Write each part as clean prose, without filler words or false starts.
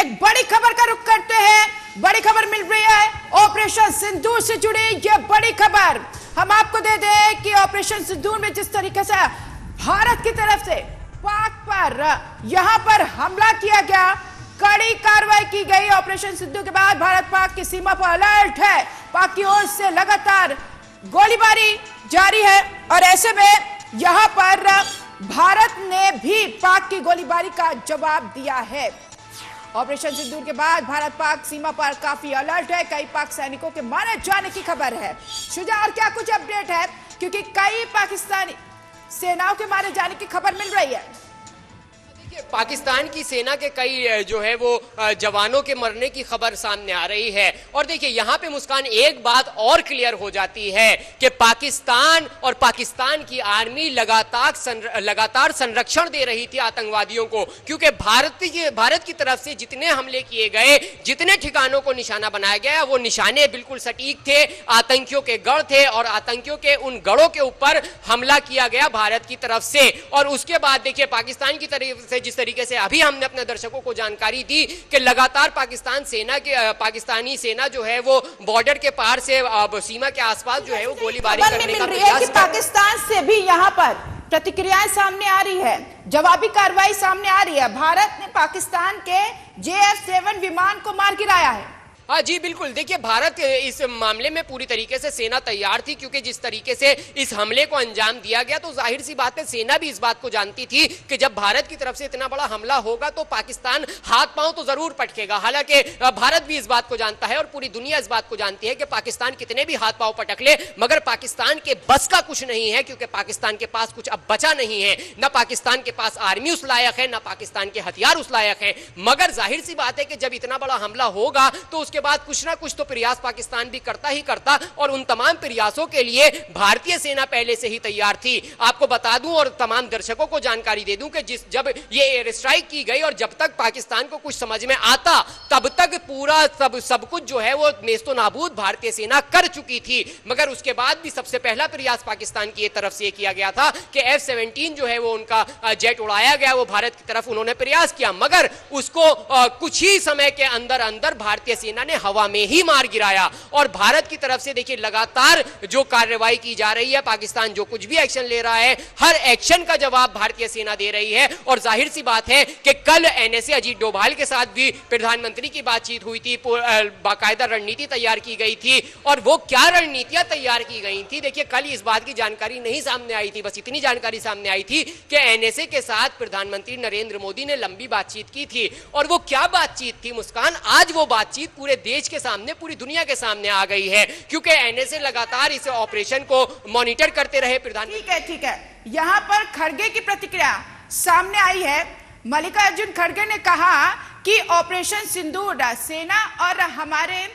एक बड़ी खबर का रुख करते हैं। बड़ी खबर मिल रही है ऑपरेशन सिंदूर से जुड़ी। यह बड़ी खबर हम आपको दे दें कि ऑपरेशन सिंदूर में जिस तरीके से भारत की तरफ से पाक पर यहां पर हमला किया गया, कड़ी कार्रवाई की गई। ऑपरेशन सिंदूर के बाद भारत पाक की सीमा पर अलर्ट है। पाक की ओर से लगातार गोलीबारी जारी है और ऐसे में यहां पर भारत ने भी पाक की गोलीबारी का जवाब दिया है। ऑपरेशन सिंदूर के बाद भारत पाक सीमा पर काफी अलर्ट है। कई पाक सैनिकों के मारे जाने की खबर है। शुजा, और क्या कुछ अपडेट है, क्योंकि कई पाकिस्तानी सेनाओं के मारे जाने की खबर मिल रही है। पाकिस्तान की सेना के कई जो है वो जवानों के मरने की खबर सामने आ रही है। और देखिए यहाँ पे मुस्कान एक बात और क्लियर हो जाती है कि पाकिस्तान और पाकिस्तान की आर्मी लगातार संरक्षण दे रही थी आतंकवादियों को, क्योंकि भारत की तरफ से जितने हमले किए गए, जितने ठिकानों को निशाना बनाया गया, वो निशाने बिल्कुल सटीक थे। आतंकियों के गढ़ थे और आतंकियों के उन गढ़ों के ऊपर हमला किया गया भारत की तरफ से। और उसके बाद देखिए पाकिस्तान की तरफ से जिस तरीके से अभी हमने अपने दर्शकों को जानकारी दी कि लगातार पाकिस्तानी सेना जो है वो बॉर्डर के पार से सीमा के आसपास जो है वो गोलीबारी करने का प्रयास कर। पाकिस्तान से भी यहाँ पर प्रतिक्रियाएं सामने आ रही है, जवाबी कार्रवाई सामने आ रही है। भारत ने पाकिस्तान के JF-7 विमान को मार गिराया है। हाँ जी बिल्कुल, देखिए भारत इस मामले में पूरी तरीके से सेना तैयार थी, क्योंकि जिस तरीके से इस हमले को अंजाम दिया गया तो जाहिर सी बात है सेना भी इस बात को जानती थी कि जब भारत की तरफ से इतना बड़ा हमला होगा तो पाकिस्तान हाथ पांव तो जरूर पटकेगा। हालांकि भारत भी इस बात को जानता है और पूरी दुनिया इस बात को जानती है कि पाकिस्तान कितने भी हाथ पांव पटक ले, मगर पाकिस्तान के बस का कुछ नहीं है, क्योंकि पाकिस्तान के पास कुछ अब बचा नहीं है। न पाकिस्तान के पास आर्मी उस लायक है, न पाकिस्तान के हथियार उस लायक है। मगर जाहिर सी बात है कि जब इतना बड़ा हमला होगा तो उसके बाद कुछ ना कुछ तो प्रयास पाकिस्तान भी करता ही करता, और उन तमाम प्रयासों के लिए भारतीय सेना पहले से ही तैयार थी। आपको बता दूं और तमाम दर्शकों को जानकारी दे दूं कि जब ये एयर स्ट्राइक की गई और जब तक पाकिस्तान को कुछ समझ में आता तब तक पूरा सब कुछ जो है वो नेस्तो नाबूद भारतीय सेना कर चुकी थी। मगर उसके बाद भी सबसे पहला प्रयास पाकिस्तान की तरफ से किया गया था कि F-17 जो है वो उनका जेट उड़ाया गया, वो भारत की तरफ उन्होंने प्रयास किया, मगर उसको कुछ ही समय के अंदर अंदर भारतीय सेना ने हवा में ही मार गिराया। और भारत की तरफ से देखिए लगातार जो कार्रवाई की जा रही है, पाकिस्तान जो कुछ भी एक्शन ले रहा है, हर एक्शन का जवाब भारतीय सेना दे रही है। और जाहिर सी बात है कि कल NSA अजीत डोभाल के साथ भी प्रधानमंत्री की बातचीत हुई थी, बाकायदा रणनीति तैयार की गई थी। और वो क्या रणनीतियां तैयार की गई थी, देखिए कल इस बात की जानकारी नहीं सामने आई थी, बस इतनी जानकारी सामने आई थी कि NSA के साथ प्रधानमंत्री नरेंद्र मोदी ने लंबी बातचीत की थी। और वो क्या बातचीत थी मुस्कान, आज वो बातचीत पूरे देश के सामने, पूरी दुनिया के सामने आ गई है, क्योंकि NSA लगातार इस ऑपरेशन को मॉनिटर करते रहे। प्रधानमंत्री ठीक है, यहां पर खड़गे की प्रतिक्रिया सामने आई है। मल्लिकार्जुन खड़गे ने कहा कि ऑपरेशन सिंदूर सेना और हमारे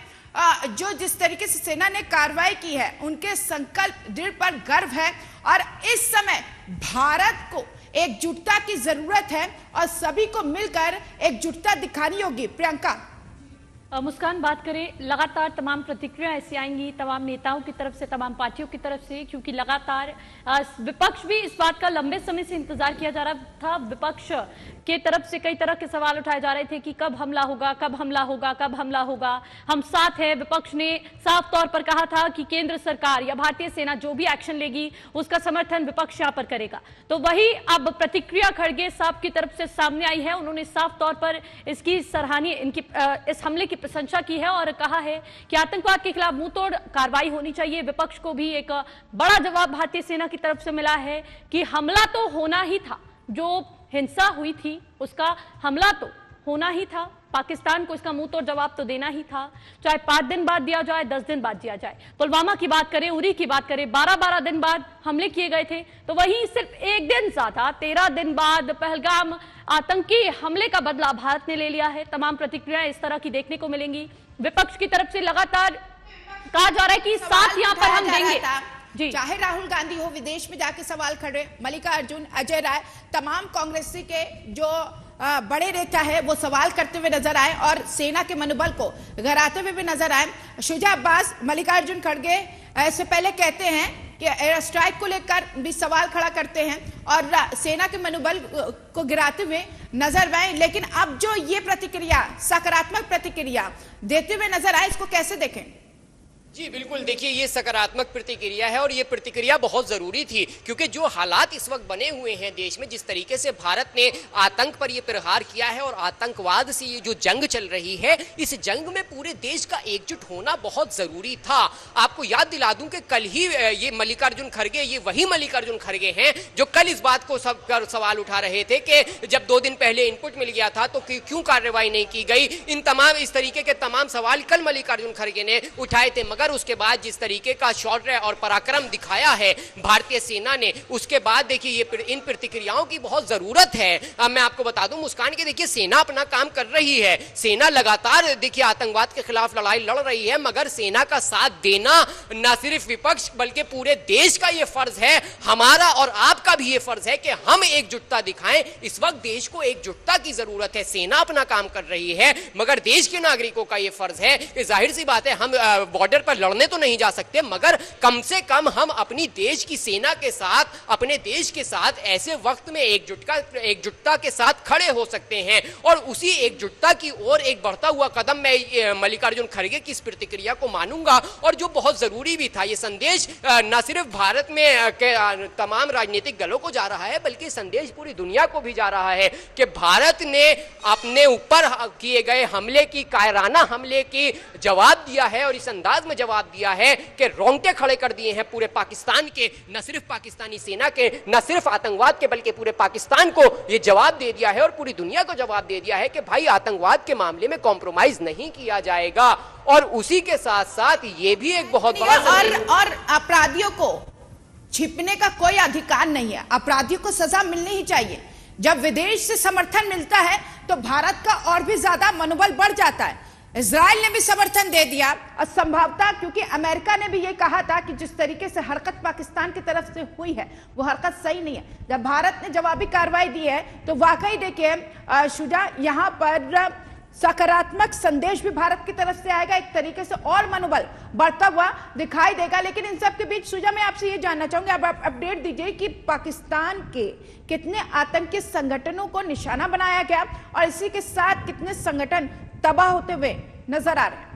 जो जिस तरीके से सेना ने कार्रवाई की है उनके संकल्प दृढ़ पर गर्व है और इस समय भारत को एकजुटता की जरूरत है और सभी को मिलकर एकजुटता दिखानी होगी। प्रियंका, मुस्कान बात करें, लगातार तमाम प्रतिक्रिया ऐसी आएंगी तमाम नेताओं की तरफ से, तमाम पार्टियों की तरफ से, क्योंकि लगातार विपक्ष भी इस बात का लंबे समय से इंतजार किया जा रहा था। विपक्ष के तरफ से कई तरह के सवाल उठाए जा रहे थे कि कब हमला होगा, कब हमला होगा, कब हमला होगा, हम साथ हैं। विपक्ष ने साफ तौर पर कहा था कि केंद्र सरकार या भारतीय सेना जो भी एक्शन लेगी उसका समर्थन विपक्ष यहाँ पर करेगा। तो वही अब प्रतिक्रिया खड़गे साहब की तरफ से सामने आई है। उन्होंने साफ तौर पर इसकी सराहनीय इस हमले की प्रशंसा की है और कहा है कि आतंकवाद के खिलाफ मुंहतोड़ कार्रवाई होनी चाहिए। विपक्ष को भी एक बड़ा जवाब भारतीय सेना की तरफ से मिला है कि हमला तो होना ही था, जो हिंसा हुई थी उसका हमला तो होना ही था, पाकिस्तान को इसका मुंहतोड़ जवाब तो देना ही था, चाहे 5 दिन बाद दिया जाए, 10 दिन बाद दिया जाए। पुलवामा की बात करें, उरी की बात करें, 12-12 दिन बाद हमले किए गए थे, तो वही सिर्फ एक दिन ज्यादा 13 दिन बाद पहलगाम आतंकी हमले का बदला भारत ने ले लिया है। तमाम प्रतिक्रियाएं इस तरह की देखने को मिलेंगी। विपक्ष की तरफ से लगातार कहा जा रहा है कि साथ यहां पर हम देंगे जी। चाहे राहुल गांधी हो विदेश में जाके सवाल खड़े, मल्लिकार्जुन, अजय राय, तमाम कांग्रेसी के जो बड़े नेता है वो सवाल करते हुए नजर आए और सेना के मनोबल को गिराते हुए भी नजर आए। शुजा अब्बास, मल्लिकार्जुन खड़गे ऐसे पहले कहते हैं कि एयर स्ट्राइक को लेकर भी सवाल खड़ा करते हैं और सेना के मनोबल को गिराते हुए नजर आए, लेकिन अब जो ये प्रतिक्रिया, सकारात्मक प्रतिक्रिया देते हुए नजर आए, इसको कैसे देखें? जी बिल्कुल, देखिए ये सकारात्मक प्रतिक्रिया है और ये प्रतिक्रिया बहुत जरूरी थी, क्योंकि जो हालात इस वक्त बने हुए हैं देश में, जिस तरीके से भारत ने आतंक पर ये प्रहार किया है और आतंकवाद से ये जो जंग चल रही है, इस जंग में पूरे देश का एकजुट होना बहुत जरूरी था। आपको याद दिला दूं कि कल ही ये मल्लिकार्जुन खड़गे, ये वही मल्लिकार्जुन खड़गे हैं जो कल इस बात को सब कर सवाल उठा रहे थे कि जब 2 दिन पहले इनपुट मिल गया था तो क्यों कार्रवाई नहीं की गई। इन तमाम इस तरीके के तमाम सवाल कल मल्लिकार्जुन खड़गे ने उठाए थे, मगर उसके बाद जिस तरीके का शौर्य और पराक्रम दिखाया है भारतीय सेना ने, उसके बाद देखिए ये इन प्रतिक्रियाओं की बहुत जरूरत है। अब मैं आपको बता दूं मुस्कान के, देखिए सेना अपना काम कर रही है, सेना लगातार देखिए आतंकवाद के खिलाफ लड़ाई लड़ रही है, मगर सेना का साथ देना न सिर्फ विपक्ष बल्कि पूरे देश का ये फर्ज है, हमारा और आपका भी ये फर्ज है कि हम एकजुटता दिखाएं। इस वक्त देश को एकजुटता की जरूरत है। सेना अपना काम कर रही है, मगर देश के नागरिकों का ये फर्ज है कि जाहिर सी बात है हम बॉर्डर पर लड़ने तो नहीं जा सकते, मगर कम से कम हम अपनी देश की सेना के साथ, अपने देश के साथ ऐसे वक्त में एकजुटता के साथ खड़े हो सकते हैं। और उसी एकजुटता की ओर एक बढ़ता हुआ कदम मैं मल्लिकार्जुन खड़गे की इस प्रतिक्रिया को मानूंगा, और जो बहुत जरूरी भी था। ये संदेश न सिर्फ भारत में के तमाम राजनीतिक दलों को जा रहा है, बल्कि संदेश पूरी दुनिया को भी जा रहा है कि भारत ने अपने ऊपर किए गए हमले की, कायराना हमले की जवाब दिया है, और इस अंदाज में जवाब दिया है कि रोंगटे खड़े कर दिए हैं पूरे पाकिस्तान के, न सिर्फ पाकिस्तानी सेना के, न सिर्फ आतंकवाद के, बल्कि पूरे पाकिस्तान को यह जवाब दे दिया है और पूरी दुनिया को जवाब दे दिया है कि भाई आतंकवाद के मामले में कॉम्प्रोमाइज नहीं किया जाएगा। और उसी के साथ साथ ये भी एक बहुत बड़ा और अपराधियों को छिपने का कोई अधिकार नहीं है, अपराधियों को सजा मिलनी ही चाहिए। जब विदेश से समर्थन मिलता है तो भारत का और भी ज्यादा मनोबल बढ़ जाता है। इजराइल ने भी समर्थन दे दिया, और संभवतः क्योंकि अमेरिका ने भी ये कहा था कि जिस तरीके से हरकत पाकिस्तान की तरफ से हुई है वो हरकत सही नहीं है। जब भारत ने जवाबी कार्रवाई दी है तो वाकई देखिए शुजा, यहाँ पर सकारात्मक संदेश भी भारत की तरफ से आएगा, एक तरीके से और मनोबल बढ़ता हुआ दिखाई देगा। लेकिन इन सब के बीच सुजा, मैं आपसे ये जानना चाहूंगी, अब आप अपडेट दीजिए कि पाकिस्तान के कितने आतंकी संगठनों को निशाना बनाया गया और इसी के साथ कितने संगठन तबाह होते हुए नजर आ रहे हैं।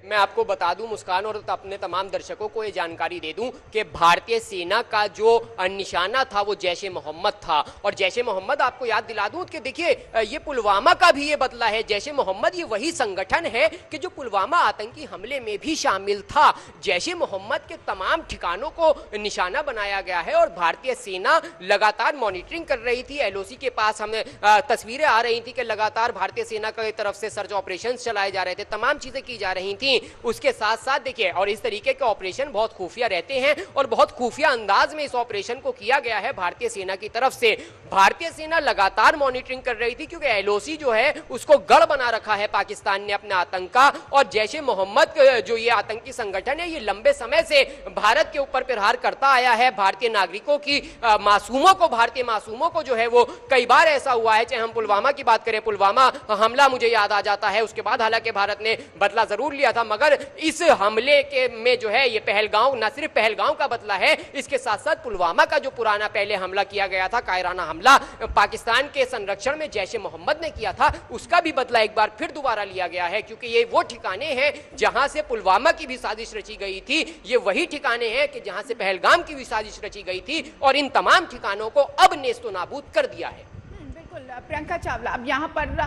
मैं आपको बता दूं मुस्कान, और अपने तमाम दर्शकों को ये जानकारी दे दूं कि भारतीय सेना का जो निशाना था वो जैश ए मोहम्मद था। और जैश ए मोहम्मद, आपको याद दिला दूं कि देखिए ये पुलवामा का भी ये बदला है। जैश ए मोहम्मद ये वही संगठन है कि जो पुलवामा आतंकी हमले में भी शामिल था। जैश ए मोहम्मद के तमाम ठिकानों को निशाना बनाया गया है और भारतीय सेना लगातार मॉनिटरिंग कर रही थी। एलओसी के पास हमें तस्वीरें आ रही थी कि लगातार भारतीय सेना की तरफ से सर्च ऑपरेशन चलाए जा रहे थे, तमाम चीजें की जा रही थी। उसके साथ साथ देखिए, और इस तरीके के ऑपरेशन बहुत खुफिया रहते हैं और बहुत खुफिया अंदाज में इस ऑपरेशन को किया गया है भारतीय सेना की तरफ से। भारतीय सेना लगातार मॉनिटरिंग कर रही थी, क्योंकि एलओसी जो है उसको गढ़ बना रखा है पाकिस्तान ने अपने आतंक का। और जैश ए मोहम्मद जो ये आतंकी संगठन है, ये लंबे समय से भारत के ऊपर प्रहार करता आया है। भारतीय नागरिकों की मासूमों को, भारतीय मासूमों को जो है वो कई बार ऐसा हुआ है, चाहे हम पुलवामा की बात करें, पुलवामा हमला मुझे याद आ जाता है। उसके बाद हालांकि भारत ने बदला जरूर लिया था, मगर इस हमले के में जो है ये पहलगांव, न सिर्फ पहलगांव का बदला है, इसके साथ साथ पुलवामा का जो पुराना पहले हमला किया गया था, कायराना हमला पाकिस्तान के संरक्षण में जैश ए मोहम्मद ने किया था, उसका भी बदला एक बार फिर दोबारा लिया गया है। क्योंकि ये वो ठिकाने हैं जहां से पुलवामा की भी साजिश रची गई थी, ये वही ठिकाने हैं कि जहां से पहलगाम की भी साजिश रची गई थी, और इन तमाम ठिकानों को अब नेस्तो नाबूद कर दिया है। बिल्कुल प्रियंका चावला, अब यहाँ पर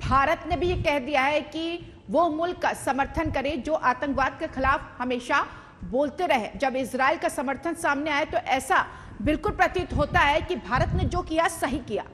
भारत ने भी ये कह दिया है कि वो मुल्क का समर्थन करे जो आतंकवाद के खिलाफ हमेशा बोलते रहे। जब इजराइल का समर्थन सामने आए तो ऐसा बिल्कुल प्रतीत होता है कि भारत ने जो किया सही किया।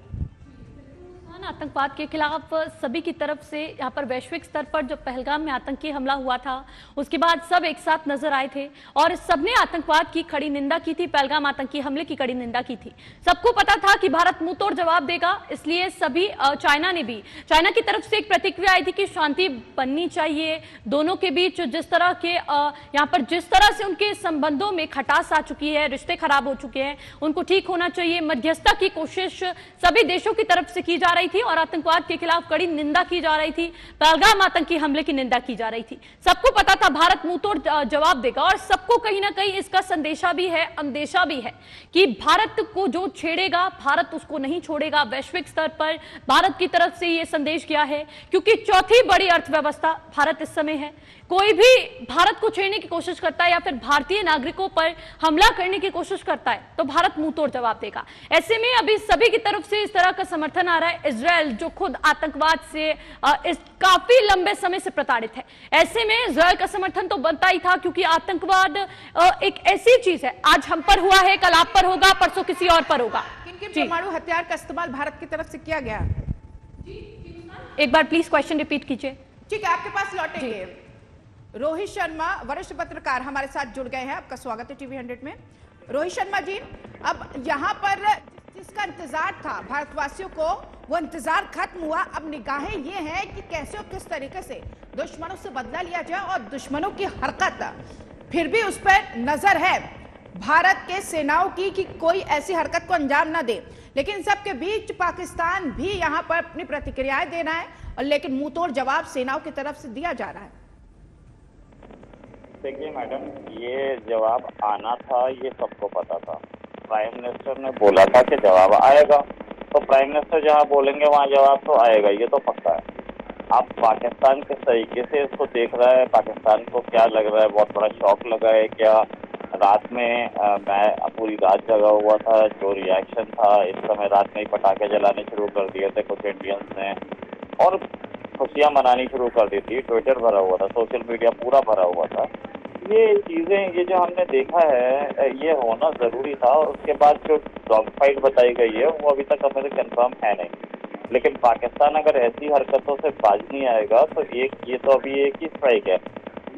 आतंकवाद के खिलाफ सभी की तरफ से यहाँ पर वैश्विक स्तर पर जो पहलगाम में आतंकी हमला हुआ था उसके बाद सब एक साथ नजर आए थे और सबने आतंकवाद की कड़ी निंदा की थी, पहलगाम आतंकी हमले की कड़ी निंदा की थी। सबको पता था कि भारत मुंह तोड़ जवाब देगा, इसलिए सभी चाइना की तरफ से एक प्रतिक्रिया आई थी कि शांति बननी चाहिए दोनों के बीच। जिस तरह के यहाँ पर जिस तरह से उनके संबंधों में खटास आ चुकी है, रिश्ते खराब हो चुके हैं, उनको ठीक होना चाहिए। मध्यस्थता की कोशिश सभी देशों की तरफ से की जा रही थी। थी और आतंकवाद के खिलाफ कड़ी निंदा की जा रही थी। पहलगाम आतंकी हमले की निंदा की जा रही थी। सबको पता था भारत मुंह तोड़ जवाब देगा और सबको कहीं ना कहीं इसका संदेशा भी है, अंदेशा भी है कि भारत को जो छेड़ेगा भारत उसको नहीं छोड़ेगा। वैश्विक स्तर पर भारत की तरफ से यह संदेश गया है, क्योंकि चौथी बड़ी अर्थव्यवस्था भारत इस समय है। कोई भी भारत को छेड़ने की कोशिश करता है या फिर भारतीय नागरिकों पर हमला करने की कोशिश करता है तो भारत मुंह तोड़ जवाब देगा। ऐसे में अभी सभी की तरफ से इस तरह का समर्थन आ रहा है। इजरायल जो खुद आतंकवाद से इस काफी लंबे समय से प्रताड़ित है, ऐसे में इजरायल का समर्थन तो बनता ही था, क्योंकि आतंकवाद एक ऐसी चीज है, आज हम पर हुआ है, कल आप पर होगा, परसों किसी और पर होगा। किन परमाणु हथियार का इस्तेमाल भारत की तरफ से किया गया? एक बार प्लीज क्वेश्चन रिपीट कीजिए। ठीक है, आपके पास लौटेंगे। रोहित शर्मा वरिष्ठ पत्रकार हमारे साथ जुड़ गए हैं। आपका स्वागत है टीवी 100 में। रोहित शर्मा जी, अब यहाँ पर जिसका इंतजार था भारतवासियों को, वो इंतजार खत्म हुआ। अब निगाहें ये हैं कि कैसे और किस तरीके से दुश्मनों से बदला लिया जाए, और दुश्मनों की हरकत फिर भी उस पर नजर है भारत के सेनाओं की कि कोई ऐसी हरकत को अंजाम ना दे। लेकिन सबके बीच पाकिस्तान भी यहाँ पर अपनी प्रतिक्रियाएं दे रहा है, और लेकिन मुंहतोड़ जवाब सेनाओं की तरफ से दिया जा रहा है। देखिए मैडम, ये जवाब आना था, ये सबको पता था। प्राइम मिनिस्टर ने बोला था कि जवाब आएगा, तो प्राइम मिनिस्टर जहाँ बोलेंगे वहाँ जवाब तो आएगा, ये तो पक्का है। अब पाकिस्तान किस तरीके से इसको देख रहा है, पाकिस्तान को क्या लग रहा है, बहुत बड़ा शॉक लगा है क्या? रात में मैं पूरी रात जगा हुआ था, जो रिएक्शन था, इस समय रात में ही पटाखे जलाने शुरू कर दिए थे कुछ इंडियंस ने, और खुशियाँ मनानी शुरू कर दी थी। ट्विटर भरा हुआ था, सोशल मीडिया पूरा भरा हुआ था। ये चीज़ें, ये जो हमने देखा है, ये होना ज़रूरी था। और उसके बाद जो डॉग फाइट बताई गई है वो अभी तक हमें कंफर्म है नहीं, लेकिन पाकिस्तान अगर ऐसी हरकतों से बाज नहीं आएगा तो ये तो अभी एक ही स्ट्राइक है।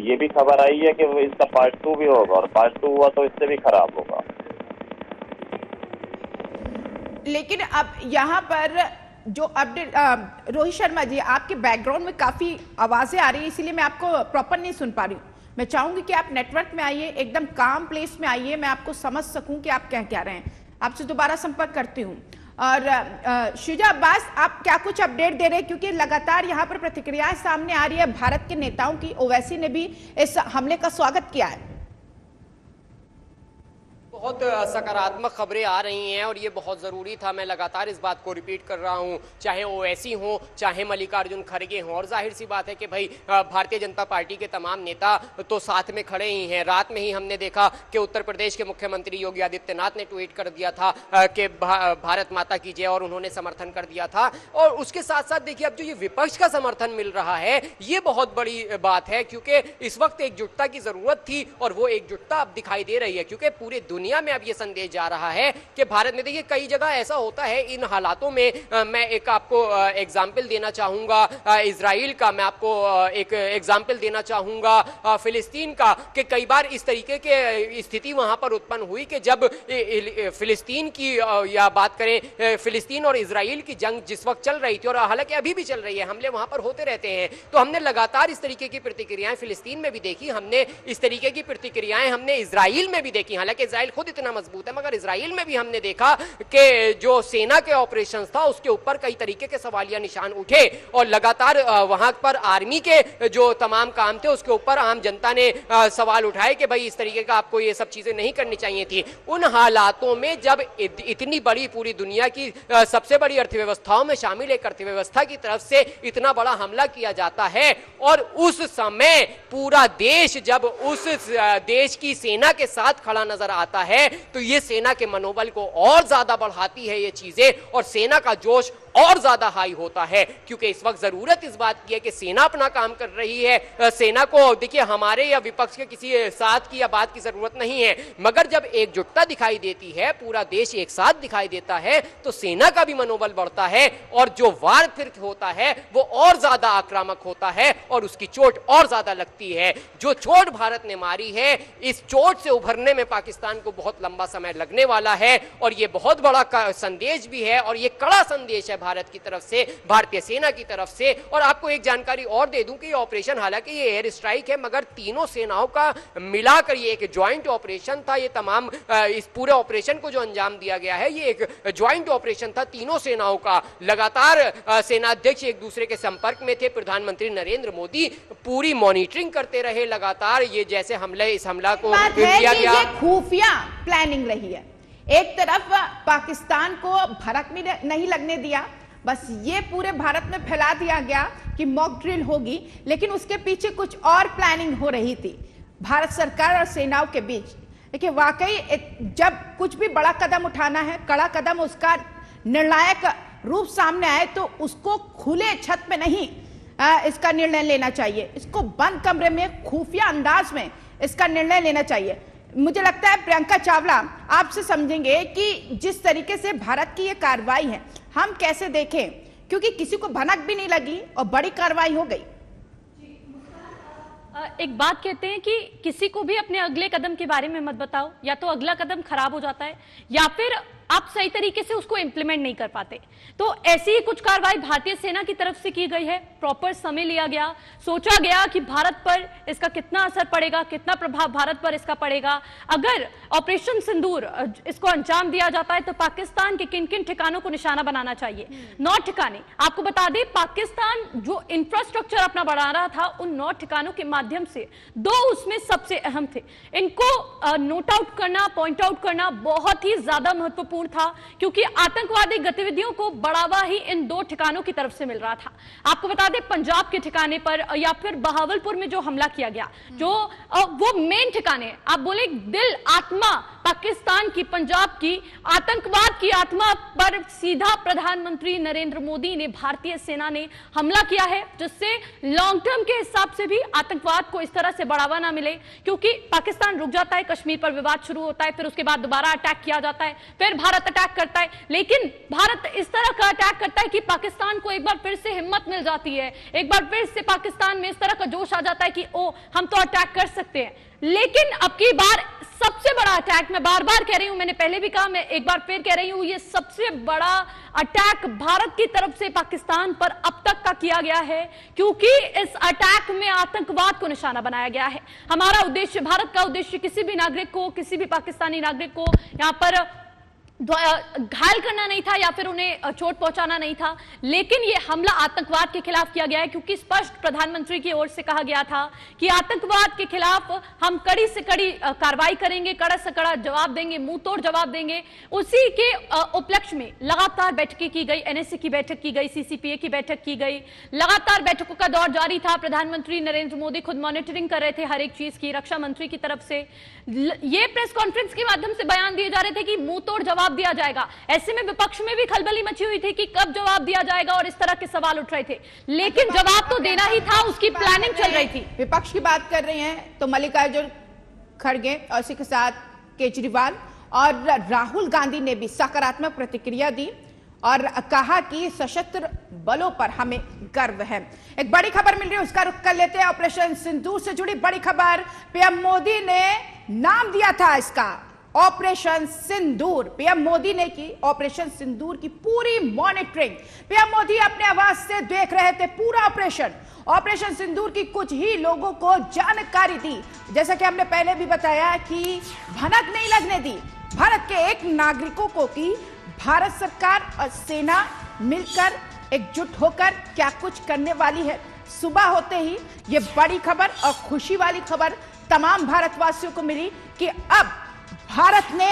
ये भी खबर आई है कि इसका पार्ट 2 भी होगा, और पार्ट 2 हुआ तो इससे भी खराब होगा। लेकिन अब यहाँ पर जो अपडेट, रोहित शर्मा जी, आपके बैकग्राउंड में काफी आवाजें आ रही है, इसीलिए मैं आपको प्रॉपर नहीं सुन पा रही हूँ। मैं चाहूंगी कि आप नेटवर्क में आइए, एकदम काम प्लेस में आइए, मैं आपको समझ सकूं कि आप क्या रहे हैं। आपसे दोबारा संपर्क करती हूँ। और शुजा अब्बास, आप क्या कुछ अपडेट दे रहे हैं, क्योंकि लगातार यहाँ पर प्रतिक्रियाएं सामने आ रही है भारत के नेताओं की। ओवैसी ने भी इस हमले का स्वागत किया है। बहुत सकारात्मक खबरें आ रही हैं और ये बहुत ज़रूरी था। मैं लगातार इस बात को रिपीट कर रहा हूँ, चाहे ओवैसी हो, चाहे मल्लिकार्जुन खड़गे हों। और जाहिर सी बात है कि भाई भारतीय जनता पार्टी के तमाम नेता तो साथ में खड़े ही हैं। रात में ही हमने देखा कि उत्तर प्रदेश के मुख्यमंत्री योगी आदित्यनाथ ने ट्वीट कर दिया था कि भारत माता की जय, और उन्होंने समर्थन कर दिया था। और उसके साथ साथ देखिए, अब जो ये विपक्ष का समर्थन मिल रहा है, ये बहुत बड़ी बात है, क्योंकि इस वक्त एकजुटता की ज़रूरत थी और वो एकजुटता अब दिखाई दे रही है। क्योंकि पूरे दुनिया में अब ये संदेश जा रहा है कि भारत में, देखिए कई जगह ऐसा होता है इन हालातों में। मैं एक आपको एग्जाम्पल देना चाहूंगा इजराइल का, मैं आपको एक एग्जाम्पल देना चाहूंगा फिलिस्तीन का, कि कई बार इस तरीके के स्थिति वहां पर उत्पन्न हुई कि जब फिलिस्तीन की या बात करें, फिलिस्तीन और इजराइल की जंग जिस वक्त चल रही थी, और हालांकि अभी भी चल रही है, हमले वहां पर होते रहते हैं, तो हमने लगातार इस तरीके की प्रतिक्रियाएं फिलिस्तीन में भी देखी, हमने इस तरीके की प्रतिक्रियाएं हमने इजराइल में भी देखी। हालांकि इजराइल खुद इतना मजबूत है, मगर इजराइल में भी हमने देखा कि जो सेना के ऑपरेशंस था उसके ऊपर कई तरीके के सवालिया निशान उठे, और लगातार वहां पर आर्मी के जो तमाम काम थे उसके ऊपर आम जनता ने सवाल उठाए कि भाई इस तरीके का आपको ये सब चीजें नहीं करनी चाहिए थी। उन हालातों में जब इतनी बड़ी, पूरी दुनिया की सबसे बड़ी अर्थव्यवस्थाओं में शामिल एक अर्थव्यवस्था की तरफ से इतना बड़ा हमला किया जाता है, और उस समय पूरा देश जब उस देश की सेना के साथ खड़ा नजर आता है, तो ये सेना के मनोबल को और ज्यादा बढ़ाती है ये चीजें, और सेना का जोश और ज्यादा हाई होता है। क्योंकि इस वक्त जरूरत इस बात की है कि सेना अपना काम कर रही है। सेना को देखिए, हमारे या विपक्ष के किसी साथ की या बात की जरूरत नहीं है, मगर जब एकजुटता दिखाई देती है, पूरा देश एक साथ दिखाई देता है, तो सेना का भी मनोबल बढ़ता है, और जो वार फिर होता है वो और ज्यादा आक्रामक होता है, और उसकी चोट और ज्यादा लगती है। जो चोट भारत ने मारी है, इस चोट से उभरने में पाकिस्तान को बहुत लंबा समय लगने वाला है, और ये बहुत बड़ा संदेश भी है, और ये कड़ा संदेश है भारत की तरफ से, भारतीय सेना की तरफ से। और आपको एक जानकारी और दे दूं कि ये ऑपरेशन, हालांकि ये एयर स्ट्राइक है, मगर तीनों सेनाओं का मिलाकर ये एक ज्वाइंट ऑपरेशन था। ये तमाम इस पूरे ऑपरेशन को जो अंजाम दिया गया है, ये एक ज्वाइंट ऑपरेशन था तीनों सेनाओं का। लगातार सेनाध्यक्ष एक दूसरे के संपर्क में थे। प्रधानमंत्री नरेंद्र मोदी पूरी मॉनिटरिंग करते रहे लगातार। ये जैसे इस हमला को किया गया, ये खुफिया प्लानिंग रही है। एक तरफ पाकिस्तान को भड़क भी नहीं लगने दिया, बस ये पूरे भारत में फैला दिया गया कि मॉक ड्रिल होगी, लेकिन उसके पीछे कुछ और प्लानिंग हो रही थी भारत सरकार और सेनाओं के बीच। देखिए, वाकई जब कुछ भी बड़ा कदम उठाना है, कड़ा कदम, उसका निर्णायक रूप सामने आए तो उसको खुले छत में नहीं इसका निर्णय लेना चाहिए, इसको बंद कमरे में खुफिया अंदाज में इसका निर्णय लेना चाहिए। मुझे लगता है प्रियंका चावला आपसे समझेंगे कि जिस तरीके से भारत की ये कार्रवाई है हम कैसे देखें, क्योंकि किसी को भनक भी नहीं लगी और बड़ी कार्रवाई हो गई। एक बात कहते हैं कि किसी को भी अपने अगले कदम के बारे में मत बताओ, या तो अगला कदम खराब हो जाता है या फिर आप सही तरीके से उसको इंप्लीमेंट नहीं कर पाते। तो ऐसी ही कुछ कार्रवाई भारतीय सेना की तरफ से की गई है। प्रॉपर समय लिया गया, सोचा गया कि भारत पर इसका कितना असर पड़ेगा, कितना प्रभाव भारत पर इसका पड़ेगा। अगर ऑपरेशन सिंदूर इसको अंजाम दिया जाता है तो पाकिस्तान के किन किन ठिकानों को निशाना बनाना चाहिए। 9 ठिकाने, आपको बता दें, पाकिस्तान जो इंफ्रास्ट्रक्चर अपना बढ़ा रहा था उन 9 ठिकानों के माध्यम से 2 उसमें सबसे अहम थे। इनको नोट आउट करना, पॉइंट आउट करना बहुत ही ज्यादा महत्वपूर्ण था, क्योंकि आतंकवादी गतिविधियों को बढ़ावा ही इन 2 ठिकानों की तरफ से मिल रहा था। आपको बता दें, पंजाब के ठिकाने पर या फिर बहावलपुर में जो हमला किया गया, जो वो मेन ठिकाने, आप बोले दिल, आत्मा पाकिस्तान की, पंजाब की, आतंकवाद की आत्मा पर सीधा प्रधानमंत्री नरेंद्र मोदी ने, भारतीय सेना ने हमला किया है, जिससे लॉन्ग टर्म के हिसाब से भी आतंकवाद को इस तरह से बढ़ावा ना मिले। क्योंकि पाकिस्तान रुक जाता है, कश्मीर पर विवाद शुरू होता है, फिर उसके बाद दोबारा अटैक किया जाता है, फिर भारत अटैक करता है। लेकिन भारत इस तरह का अटैक करता है कि पाकिस्तान को एक बार फिर से हिम्मत मिल जाती है, एक बार फिर से पाकिस्तान में इस तरह का जोश आ जाता है कि ओ, हम तो अटैक कर सकते हैं। लेकिन अब की बार सबसे बड़ा अटैक, मैं बार बार कह रही हूं, मैंने पहले भी कहा, मैं एक बार फिर कह रही हूं, ये सबसे बड़ा अटैक भारत की तरफ से पाकिस्तान पर अब तक का किया गया है, क्योंकि इस अटैक में आतंकवाद को निशाना बनाया गया है। हमारा उद्देश्य, भारत का उद्देश्य किसी भी नागरिक को, किसी भी पाकिस्तानी नागरिक को यहां पर घायल करना नहीं था या फिर उन्हें चोट पहुंचाना नहीं था, लेकिन यह हमला आतंकवाद के खिलाफ किया गया है, क्योंकि स्पष्ट प्रधानमंत्री की ओर से कहा गया था कि आतंकवाद के खिलाफ हम कड़ी से कड़ी कार्रवाई करेंगे, कड़ा से कड़ा जवाब देंगे, मुंह तोड़ जवाब देंगे। उसी के उपलक्ष्य में लगातार बैठकें की गई, NSA की बैठक की गई, CCPA की बैठक की गई, लगातार बैठकों का दौर जारी था। प्रधानमंत्री नरेंद्र मोदी खुद मॉनिटरिंग कर रहे थे हर एक चीज की, रक्षा मंत्री की तरफ से ये प्रेस कॉन्फ्रेंस के माध्यम से बयान दिए जा रहे थे कि मुंह तोड़ जवाब दिया जाएगा। ऐसे में विपक्ष में भी खलबली मची हुई थी कि कब जवाब दिया जाएगा और इस तरह के सवाल उठ रहे थे, लेकिन जवाब तो देना ही था, उसकी प्लानिंग चल रही थी। विपक्ष की बात कर रहे हैं तो मल्लिकार्जुन खड़गे और इसी के साथ केजरीवाल और राहुल गांधी ने भी सकारात्मक प्रतिक्रिया दी और कहा कि सशस्त्र बलों पर हमें गर्व है। एक बड़ी खबर मिल रही है, उसका रुख कर लेते हैं। ऑपरेशन सिंदूर से जुड़ी बड़ी खबर, पीएम मोदी ने नाम दिया था इसका ऑपरेशन सिंदूर। पीएम मोदी ने की ऑपरेशन सिंदूर की पूरी मॉनिटरिंग। पीएम मोदी अपने आवाज से देख रहे थे पूरा ऑपरेशन सिंदूर की कुछ ही लोगों को जानकारी दी। जैसा कि हमने पहले भी बताया कि भनक नहीं लगने दी भारत के एक नागरिकों को कि भारत सरकार और सेना मिलकर एकजुट होकर क्या कुछ करने वाली है। सुबह होते ही ये बड़ी खबर और खुशी वाली खबर तमाम भारतवासियों को मिली कि अब भारत ने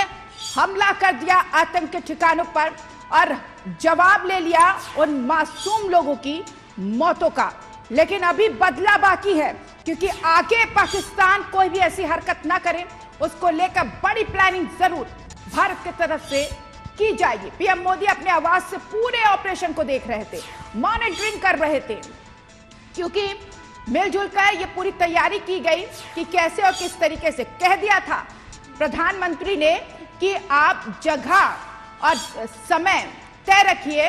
हमला कर दिया आतंक के ठिकानों पर और जवाब ले लिया उन मासूम लोगों की मौतों का। लेकिन अभी बदला बाकी है, क्योंकि आगे पाकिस्तान कोई भी ऐसी हरकत ना करे, उसको लेकर बड़ी प्लानिंग जरूर भारत की तरफ से की जाएगी। पीएम मोदी अपने आवाज से पूरे ऑपरेशन को देख रहे थे, मॉनिटरिंग कर रहे थे, क्योंकि मिलजुल कर ये पूरी तैयारी की गई कि कैसे और किस तरीके से। कह दिया था प्रधानमंत्री ने कि आप जगह और समय तय रखिए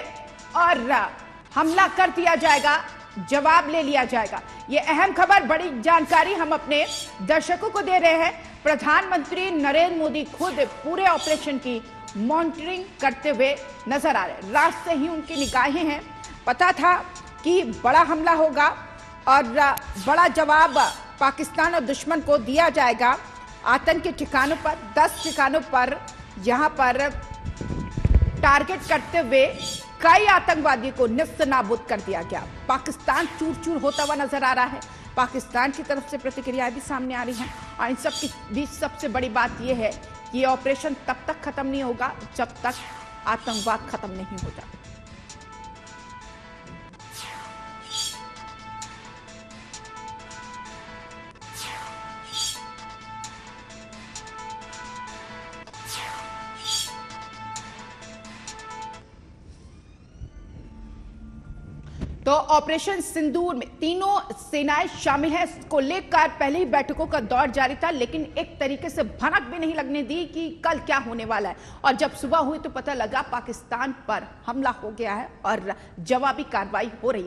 और हमला कर दिया जाएगा, जवाब ले लिया जाएगा। ये अहम खबर, बड़ी जानकारी हम अपने दर्शकों को दे रहे हैं। प्रधानमंत्री नरेंद्र मोदी खुद पूरे ऑपरेशन की मॉनिटरिंग करते हुए नजर आ रहे। रात से ही उनकी निगाहें हैं, पता था कि बड़ा हमला होगा और बड़ा जवाब पाकिस्तान और दुश्मन को दिया जाएगा। आतंकी ठिकानों पर 10 ठिकानों पर यहां पर टारगेट करते हुए कई आतंकवादियों को निस्त नाबूद कर दिया गया। पाकिस्तान चूर चूर होता हुआ नजर आ रहा है। पाकिस्तान की तरफ से प्रतिक्रियाएं भी सामने आ रही हैं और इन सब के बीच सबसे बड़ी बात यह है कि ये ऑपरेशन तब तक खत्म नहीं होगा जब तक आतंकवाद खत्म नहीं हो जाता। तो ऑपरेशन सिंदूर में तीनों सेनाएं शामिल हैं, इसको लेकर पहले ही बैठकों का दौर जारी था, लेकिन एक तरीके से भनक भी नहीं लगने दी कि कल क्या होने वाला है। और जब सुबह हुई तो पता लगा पाकिस्तान पर हमला हो गया है और जवाबी कार्रवाई हो रही है।